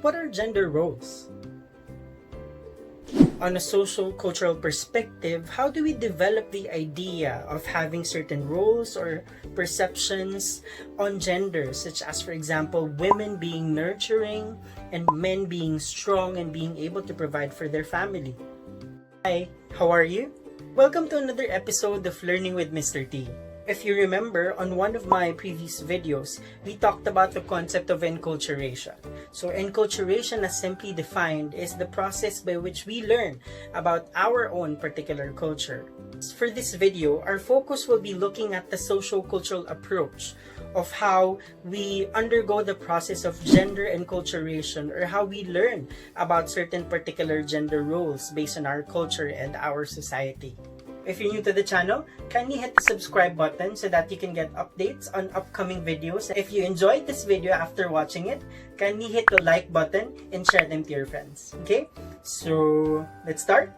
What are gender roles? On a social-cultural perspective, how do we develop the idea of having certain roles or perceptions on gender, such as, for example, women being nurturing and men being strong and being able to provide for their family? Hi, how are you? Welcome to another episode of Learning with Mr.T. If you remember, on one of my previous videos, we talked about the concept of enculturation. So enculturation, as simply defined, is the process by which we learn about our own particular culture. For this video, our focus will be looking at the socio-cultural approach of how we undergo the process of gender enculturation, or how we learn about certain particular gender roles based on our culture and our society. If you're new to the channel, kindly hit the subscribe button so that you can get updates on upcoming videos. If you enjoyed this video after watching it, kindly hit the like button and share them to your friends. Okay? So, let's start.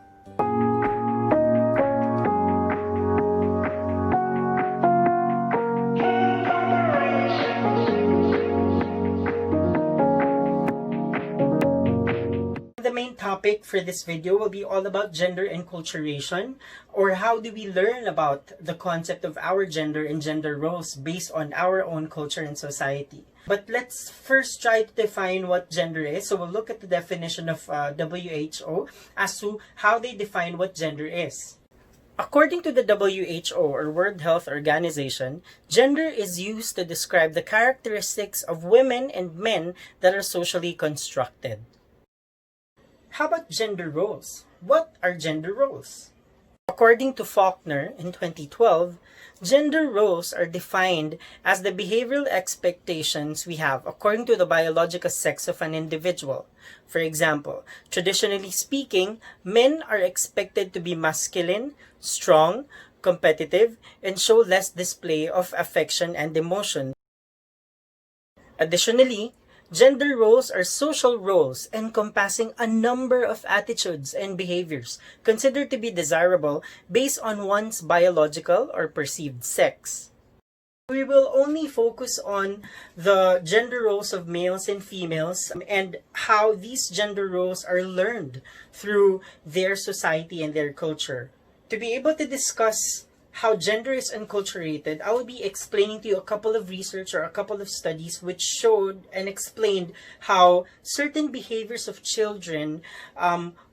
The main topic for this video will be all about gender enculturation, or how do we learn about the concept of our gender and gender roles based on our own culture and society. But let's first try to define what gender is. So we'll look at the definition of WHO as to how they define what gender is. According to the WHO, or World Health Organization, gender is used to describe the characteristics of women and men that are socially constructed. How about gender roles? What are gender roles? According to Faulkner in 2012, gender roles are defined as the behavioral expectations we have according to the biological sex of an individual. For example, traditionally speaking, men are expected to be masculine, strong, competitive, and show less display of affection and emotion. Additionally, gender roles are social roles encompassing a number of attitudes and behaviors considered to be desirable based on one's biological or perceived sex. We will only focus on the gender roles of males and females and how these gender roles are learned through their society and their culture. To be able to discuss how gender is enculturated, I will be explaining to you a couple of research or a couple of studies which showed and explained how certain behaviors of children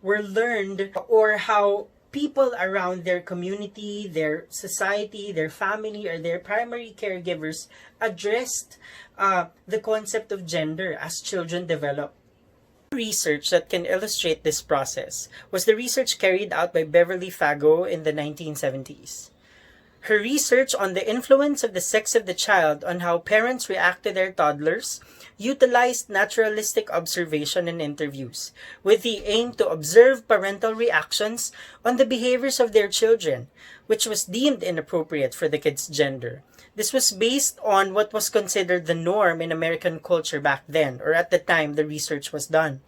were learned, or how people around their community, their society, their family, or their primary caregivers addressed the concept of gender as children develop. Research that can illustrate this process was the research carried out by Beverly Fago in the 1970s. Her research on the influence of the sex of the child on how parents react to their toddlers utilized naturalistic observation and interviews, with the aim to observe parental reactions on the behaviors of their children, which was deemed inappropriate for the kid's gender. This was based on what was considered the norm in American culture back then, or at the time the research was done.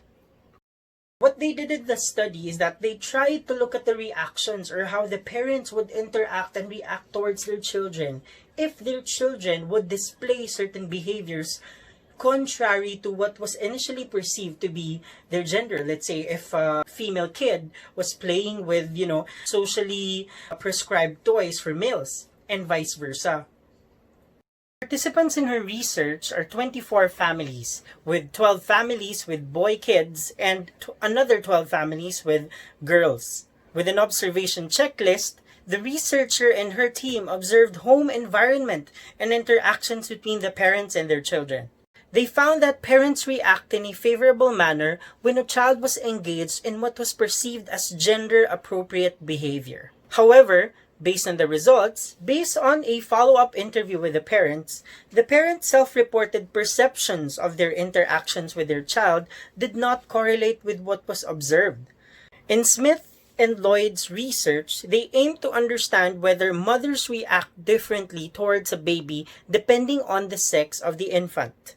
What they did in the study is that they tried to look at the reactions, or how the parents would interact and react towards their children if their children would display certain behaviors contrary to what was initially perceived to be their gender. Let's say if a female kid was playing with, socially prescribed toys for males, and vice versa. Participants in her research are 24 families, with 12 families with boy kids and another 12 families with girls. With an observation checklist, the researcher and her team observed home environment and interactions between the parents and their children. They found that parents react in a favorable manner when a child was engaged in what was perceived as gender-appropriate behavior. However, based on the results, based on a follow-up interview with the parents self-reported perceptions of their interactions with their child did not correlate with what was observed. In Smith and Lloyd's research, they aimed to understand whether mothers react differently towards a baby depending on the sex of the infant.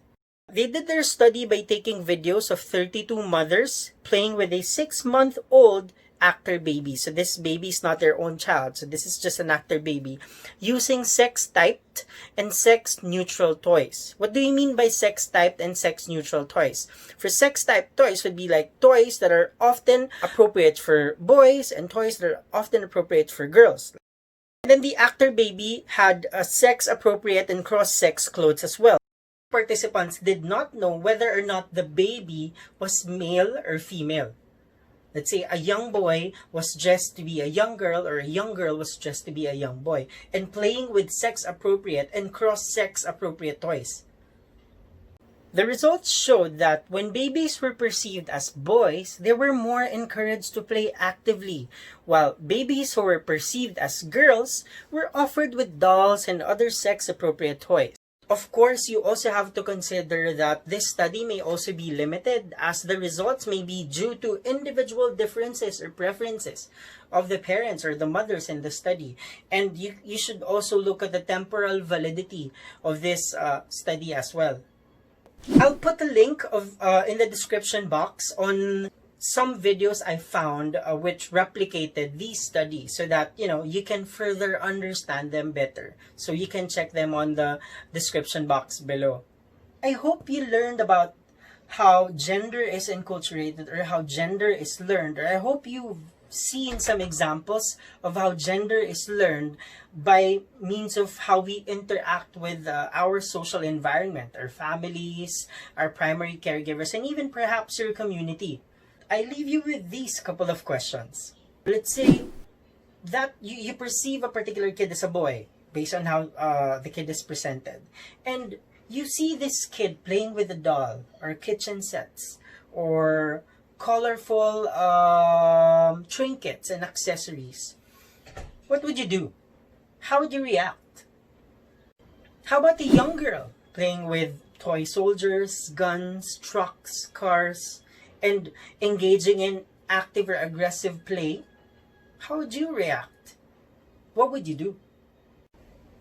They did their study by taking videos of 32 mothers playing with a 6-month-old actor baby. So this baby is not their own child. So this is just an actor baby using sex-typed and sex-neutral toys. What do you mean by sex-typed and sex-neutral toys? For sex-typed toys would be like toys that are often appropriate for boys and toys that are often appropriate for girls. And then the actor baby had a sex-appropriate and cross-sex clothes as well. Participants did not know whether or not the baby was male or female. Let's say a young boy was dressed to be a young girl, or a young girl was dressed to be a young boy, and playing with sex-appropriate and cross-sex appropriate toys. The results showed that when babies were perceived as boys, they were more encouraged to play actively, while babies who were perceived as girls were offered with dolls and other sex-appropriate toys. Of course, you also have to consider that this study may also be limited, as the results may be due to individual differences or preferences of the parents or the mothers in the study. And you should also look at the temporal validity of this study as well. I'll put a link in the description box on some videos I found which replicated these studies, so that you can further understand them better. So you can check them on the description box below. I hope you learned about how gender is enculturated, or how gender is learned, or I hope you've seen some examples of how gender is learned by means of how we interact with our social environment, our families, our primary caregivers, and even perhaps your community. I leave you with these couple of questions. Let's say that you perceive a particular kid as a boy based on how the kid is presented. And you see this kid playing with a doll or kitchen sets or colorful trinkets and accessories. What would you do? How would you react? How about a young girl playing with toy soldiers, guns, trucks, cars, and engaging in active or aggressive play? How would you react? What would you do?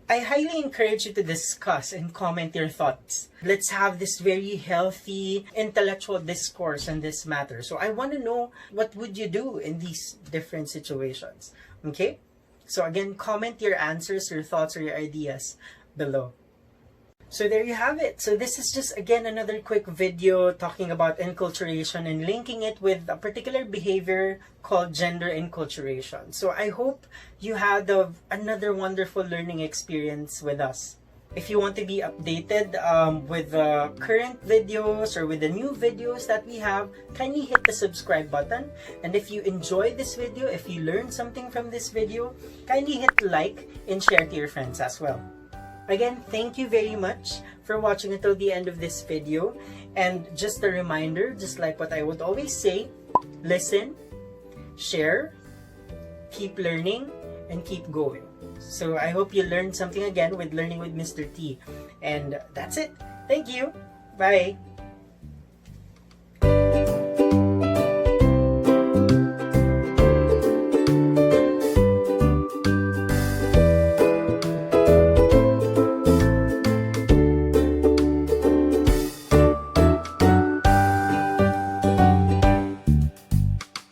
I highly encourage you to discuss and comment your thoughts. Let's have this very healthy intellectual discourse on this matter. So I want to know, what would you do in these different situations? Okay? So again, comment your answers, your thoughts, or your ideas below. So there you have it. So this is just, again, another quick video talking about enculturation and linking it with a particular behavior called gender enculturation. So I hope you had another wonderful learning experience with us. If you want to be updated with the current videos or with the new videos that we have, kindly hit the subscribe button. And if you enjoyed this video, if you learned something from this video, kindly hit like and share to your friends as well. Again, thank you very much for watching until the end of this video. And just a reminder, just like what I would always say, listen, share, keep learning, and keep going. So I hope you learned something again with Learning with Mr. T. And that's it. Thank you. Bye.